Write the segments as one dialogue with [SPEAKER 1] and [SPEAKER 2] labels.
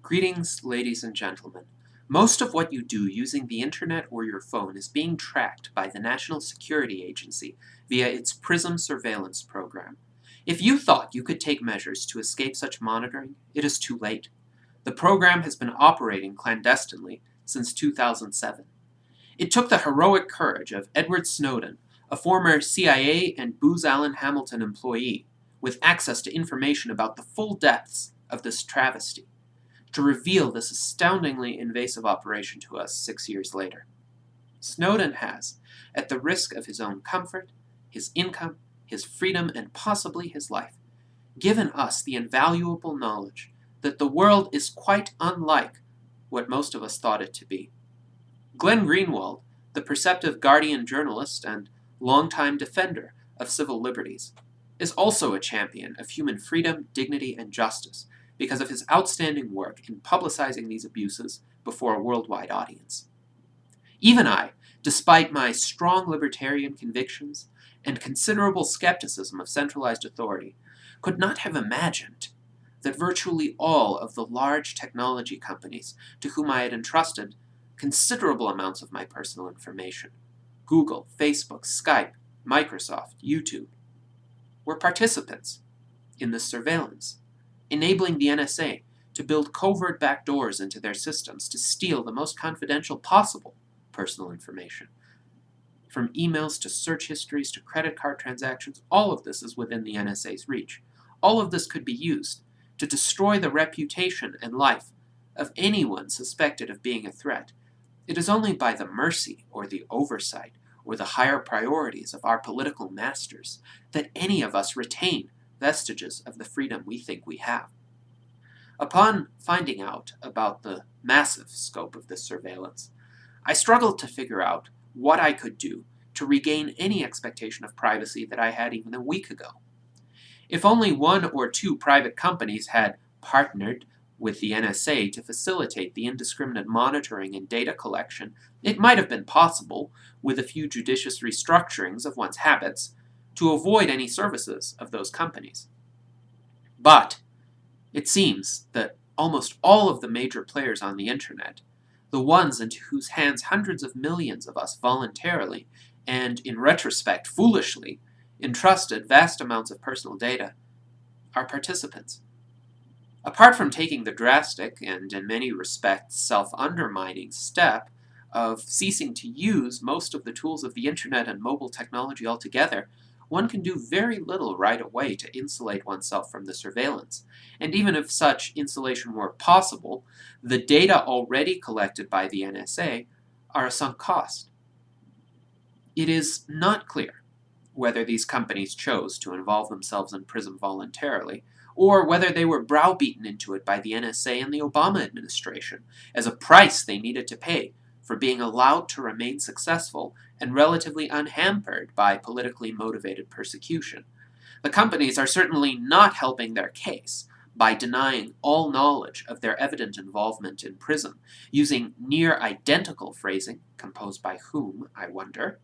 [SPEAKER 1] Greetings, ladies and gentlemen. Most of what you do using the internet or your phone is being tracked by the National Security Agency via its PRISM surveillance program. If you thought you could take measures to escape such monitoring, it is too late. The program has been operating clandestinely since 2007. It took the heroic courage of Edward Snowden, a former CIA and Booz Allen Hamilton employee, with access to information about the full depths of this travesty, to reveal this astoundingly invasive operation to us 6 years later. Snowden has, at the risk of his own comfort, his income, his freedom, and possibly his life, given us the invaluable knowledge that the world is quite unlike what most of us thought it to be. Glenn Greenwald, the perceptive Guardian journalist and longtime defender of civil liberties, is also a champion of human freedom, dignity, and justice, because of his outstanding work in publicizing these abuses before a worldwide audience. Even I, despite my strong libertarian convictions and considerable skepticism of centralized authority, could not have imagined that virtually all of the large technology companies to whom I had entrusted considerable amounts of my personal information, Google, Facebook, Skype, Microsoft, YouTube, were participants in this surveillance, enabling the NSA to build covert backdoors into their systems to steal the most confidential possible personal information. From emails to search histories to credit card transactions, all of this is within the NSA's reach. All of this could be used to destroy the reputation and life of anyone suspected of being a threat. It is only by the mercy or the oversight or the higher priorities of our political masters that any of us retain vestiges of the freedom we think we have. Upon finding out about the massive scope of this surveillance, I struggled to figure out what I could do to regain any expectation of privacy that I had even a week ago. If only one or two private companies had partnered with the NSA to facilitate the indiscriminate monitoring and data collection, it might have been possible, with a few judicious restructurings of one's habits, to avoid any services of those companies. But it seems that almost all of the major players on the internet, the ones into whose hands hundreds of millions of us voluntarily, and in retrospect foolishly, entrusted vast amounts of personal data, are participants. Apart from taking the drastic and in many respects self-undermining step of ceasing to use most of the tools of the internet and mobile technology altogether, one can do very little right away to insulate oneself from the surveillance. And even if such insulation were possible, the data already collected by the NSA are a sunk cost. It is not clear whether these companies chose to involve themselves in PRISM voluntarily, or whether they were browbeaten into it by the NSA and the Obama administration as a price they needed to pay for being allowed to remain successful and relatively unhampered by politically motivated persecution. The companies are certainly not helping their case by denying all knowledge of their evident involvement in PRISM, using near-identical phrasing, composed by whom, I wonder,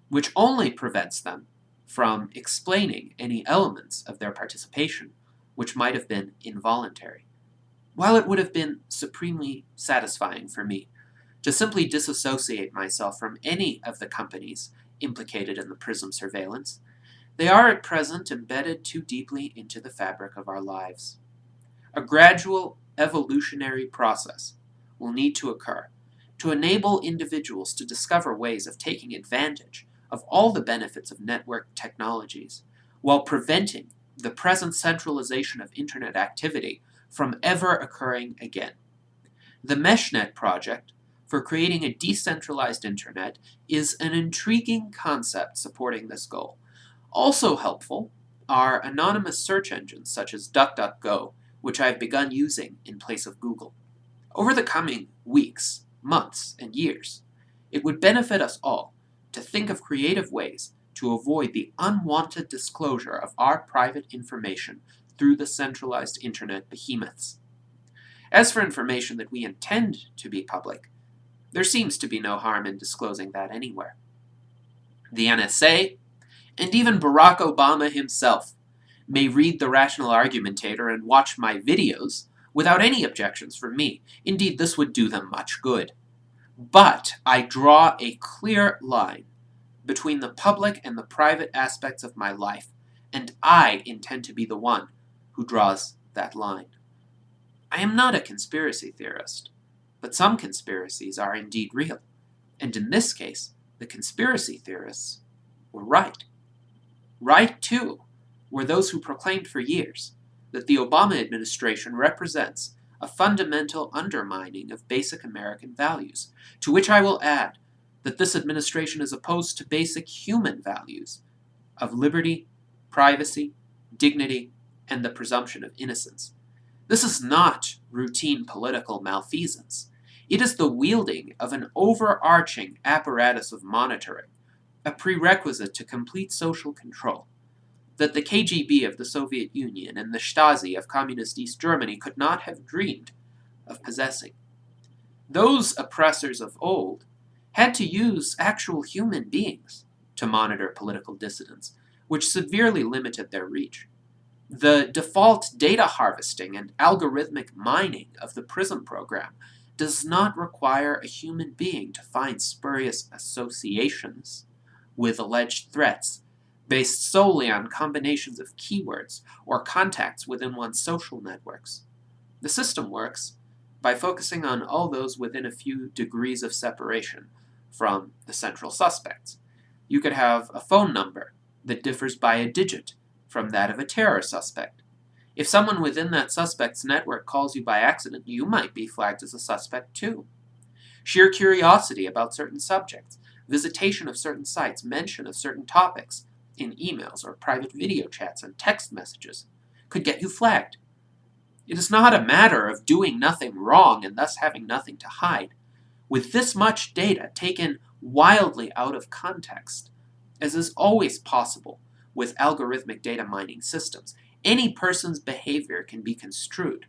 [SPEAKER 1] which only prevents them from explaining any elements of their participation which might have been involuntary. While it would have been supremely satisfying for me to simply disassociate myself from any of the companies implicated in the PRISM surveillance, they are at present embedded too deeply into the fabric of our lives. A gradual evolutionary process will need to occur to enable individuals to discover ways of taking advantage of all the benefits of network technologies, while preventing the present centralization of internet activity from ever occurring again. The MeshNet project for creating a decentralized internet is an intriguing concept supporting this goal. Also helpful are anonymous search engines such as DuckDuckGo, which I have begun using in place of Google. Over the coming weeks, months, and years, it would benefit us all to think of creative ways to avoid the unwanted disclosure of our private information through the centralized internet behemoths. As for information that we intend to be public, there seems to be no harm in disclosing that anywhere. The NSA, and even Barack Obama himself, may read the Rational Argumentator and watch my videos without any objections from me. Indeed, this would do them much good. But I draw a clear line between the public and the private aspects of my life, and I intend to be the one who draws that line. I am not a conspiracy theorist, but some conspiracies are indeed real, and in this case, the conspiracy theorists were right. Right, too, were those who proclaimed for years that the Obama administration represents a fundamental undermining of basic American values, to which I will add that this administration is opposed to basic human values of liberty, privacy, dignity, and the presumption of innocence. This is not routine political malfeasance. It is the wielding of an overarching apparatus of monitoring, a prerequisite to complete social control, that the KGB of the Soviet Union and the Stasi of Communist East Germany could not have dreamed of possessing. Those oppressors of old had to use actual human beings to monitor political dissidents, which severely limited their reach. The default data harvesting and algorithmic mining of the PRISM program does not require a human being to find spurious associations with alleged threats based solely on combinations of keywords or contacts within one's social networks. The system works by focusing on all those within a few degrees of separation from the central suspects. You could have a phone number that differs by a digit from that of a terror suspect. If someone within that suspect's network calls you by accident, you might be flagged as a suspect too. Sheer curiosity about certain subjects, visitation of certain sites, mention of certain topics in emails or private video chats and text messages could get you flagged. It is not a matter of doing nothing wrong and thus having nothing to hide. With this much data taken wildly out of context, as is always possible with algorithmic data mining systems, any person's behavior can be construed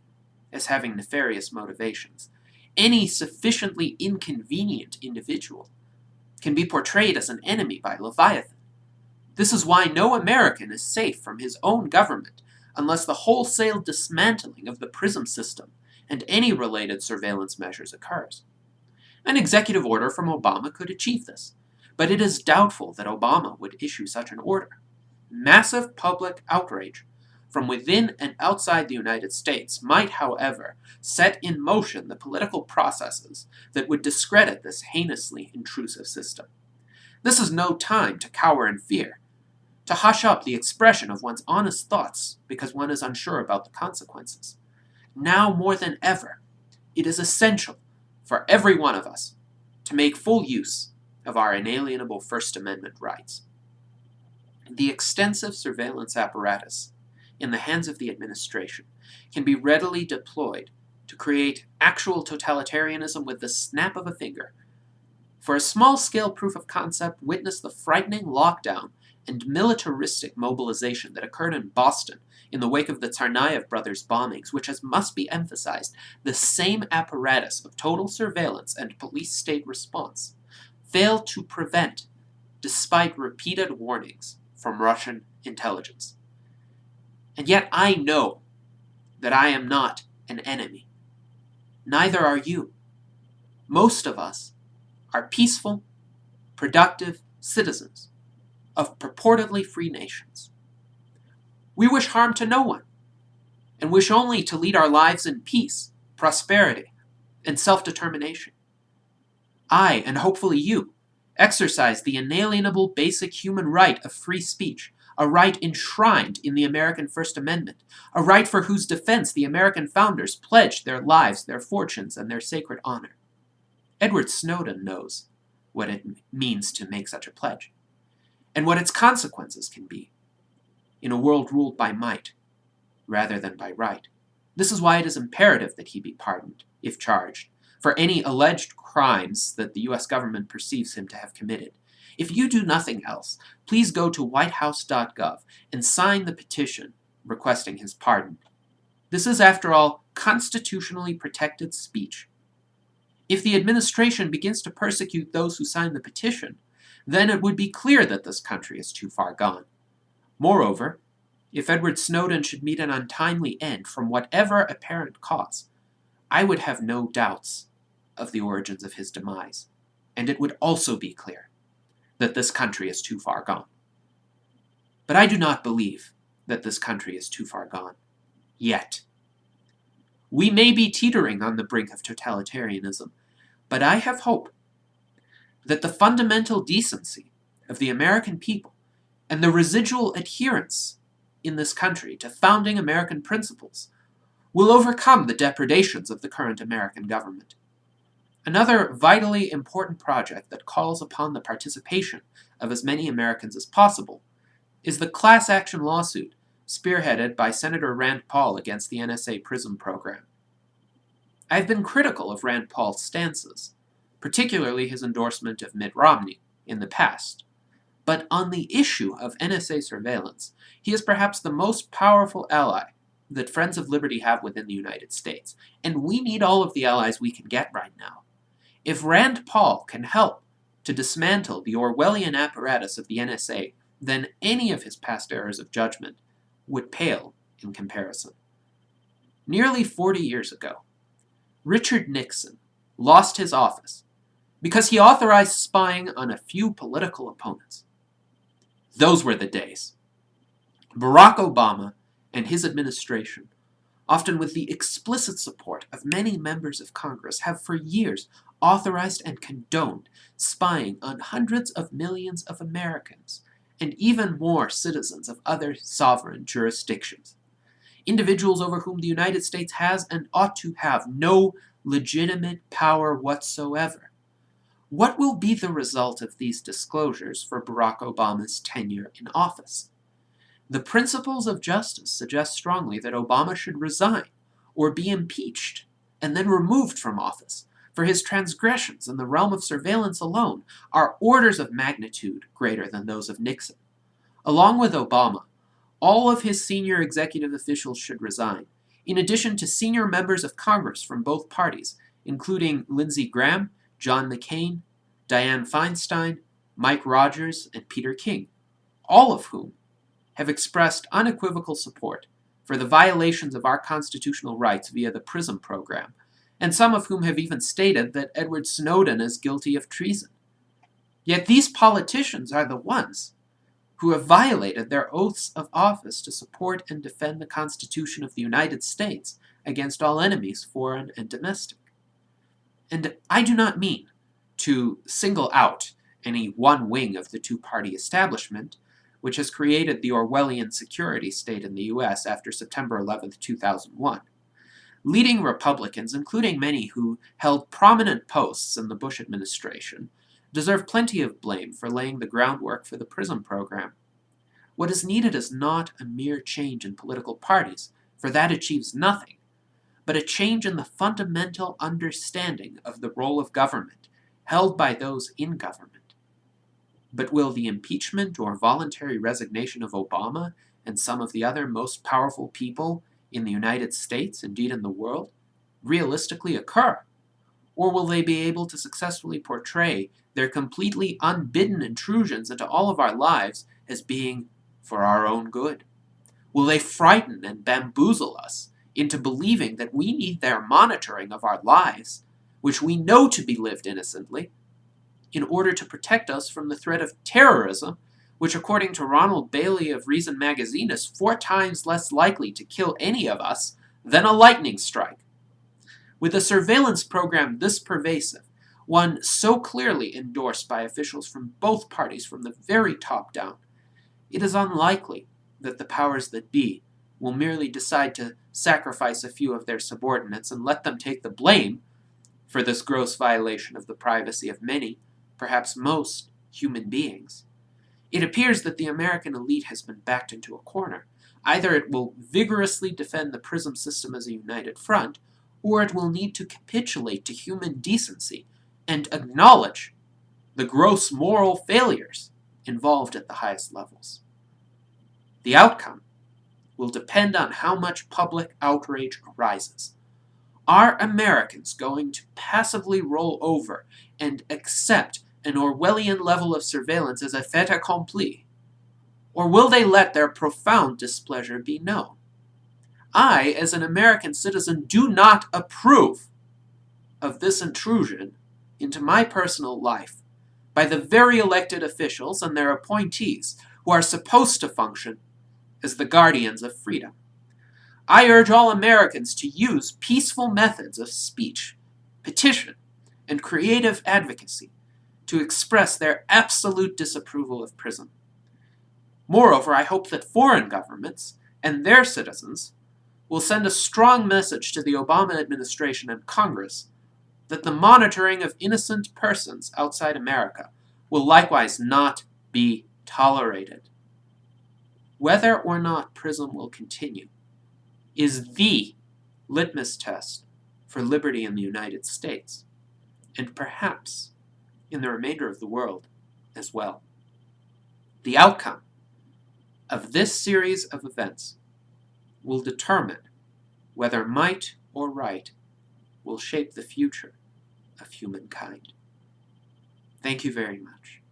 [SPEAKER 1] as having nefarious motivations. Any sufficiently inconvenient individual can be portrayed as an enemy by Leviathan. This is why no American is safe from his own government unless the wholesale dismantling of the PRISM system and any related surveillance measures occurs. An executive order from Obama could achieve this, but it is doubtful that Obama would issue such an order. Massive public outrage from within and outside the United States might, however, set in motion the political processes that would discredit this heinously intrusive system. This is no time to cower in fear, to hush up the expression of one's honest thoughts because one is unsure about the consequences. Now more than ever, it is essential for every one of us to make full use of our inalienable First Amendment rights. The extensive surveillance apparatus in the hands of the administration can be readily deployed to create actual totalitarianism with the snap of a finger. For a small-scale proof of concept, witness the frightening lockdown and militaristic mobilization that occurred in Boston in the wake of the Tsarnaev brothers' bombings, which, as must be emphasized, the same apparatus of total surveillance and police-state response failed to prevent, despite repeated warnings from Russian intelligence. And yet I know that I am not an enemy. Neither are you. Most of us are peaceful, productive citizens of purportedly free nations. We wish harm to no one, and wish only to lead our lives in peace, prosperity, and self-determination. I, and hopefully you, exercise the inalienable basic human right of free speech, a right enshrined in the American First Amendment, a right for whose defense the American founders pledged their lives, their fortunes, and their sacred honor. Edward Snowden knows what it means to make such a pledge, and what its consequences can be in a world ruled by might rather than by right. This is why it is imperative that he be pardoned, if charged, for any alleged crimes that the U.S. government perceives him to have committed. If you do nothing else, please go to whitehouse.gov and sign the petition requesting his pardon. This is, after all, constitutionally protected speech. If the administration begins to persecute those who sign the petition, then it would be clear that this country is too far gone. Moreover, If Edward Snowden should meet an untimely end from whatever apparent cause, I would have no doubts of the origins of his demise, and it would also be clear that this country is too far gone. But I do not believe that this country is too far gone. Yet. We may be teetering on the brink of totalitarianism, but I have hope that the fundamental decency of the American people and the residual adherence in this country to founding American principles will overcome the depredations of the current American government. Another vitally important project that calls upon the participation of as many Americans as possible is the class action lawsuit spearheaded by Senator Rand Paul against the NSA PRISM program. I've been critical of Rand Paul's stances, particularly his endorsement of Mitt Romney in the past. But on the issue of NSA surveillance, he is perhaps the most powerful ally that Friends of Liberty have within the United States, and we need all of the allies we can get right now. If Rand Paul can help to dismantle the Orwellian apparatus of the NSA, then any of his past errors of judgment would pale in comparison. Nearly 40 years ago, Richard Nixon lost his office because he authorized spying on a few political opponents. Those were the days. Barack Obama and his administration, often with the explicit support of many members of Congress, have for years authorized and condoned spying on hundreds of millions of Americans and even more citizens of other sovereign jurisdictions. Individuals over whom the United States has and ought to have no legitimate power whatsoever. What will be the result of these disclosures for Barack Obama's tenure in office? The principles of justice suggest strongly that Obama should resign or be impeached and then removed from office, for his transgressions in the realm of surveillance alone are orders of magnitude greater than those of Nixon. Along with Obama, all of his senior executive officials should resign, in addition to senior members of Congress from both parties, including Lindsey Graham, John McCain, Dianne Feinstein, Mike Rogers, and Peter King, all of whom have expressed unequivocal support for the violations of our constitutional rights via the PRISM program, and some of whom have even stated that Edward Snowden is guilty of treason. Yet these politicians are the ones who have violated their oaths of office to support and defend the Constitution of the United States against all enemies, foreign and domestic. And I do not mean to single out any one wing of the two-party establishment, which has created the Orwellian security state in the U.S. after September 11, 2001. Leading Republicans, including many who held prominent posts in the Bush administration, deserve plenty of blame for laying the groundwork for the PRISM program. What is needed is not a mere change in political parties, for that achieves nothing, but a change in the fundamental understanding of the role of government held by those in government. But will the impeachment or voluntary resignation of Obama and some of the other most powerful people in the United States, indeed in the world, realistically occur? Or will they be able to successfully portray their completely unbidden intrusions into all of our lives as being for our own good? Will they frighten and bamboozle us into believing that we need their monitoring of our lives, which we know to be lived innocently, in order to protect us from the threat of terrorism, which according to Ronald Bailey of Reason magazine is 4 times less likely to kill any of us than a lightning strike? With a surveillance program this pervasive, one so clearly endorsed by officials from both parties from the very top down, it is unlikely that the powers that be will merely decide to sacrifice a few of their subordinates and let them take the blame for this gross violation of the privacy of many, perhaps most, human beings. It appears that the American elite has been backed into a corner. Either it will vigorously defend the PRISM system as a united front, or it will need to capitulate to human decency and acknowledge the gross moral failures involved at the highest levels. The outcome will depend on how much public outrage arises. Are Americans going to passively roll over and accept an Orwellian level of surveillance as a fait accompli? Or will they let their profound displeasure be known? I, as an American citizen, do not approve of this intrusion into my personal life by the very elected officials and their appointees who are supposed to function as the guardians of freedom. I urge all Americans to use peaceful methods of speech, petition, and creative advocacy to express their absolute disapproval of PRISM. Moreover, I hope that foreign governments and their citizens will send a strong message to the Obama administration and Congress that the monitoring of innocent persons outside America will likewise not be tolerated. Whether or not PRISM will continue is the litmus test for liberty in the United States, and perhaps in the remainder of the world as well. The outcome of this series of events will determine whether might or right will shape the future of humankind. Thank you very much.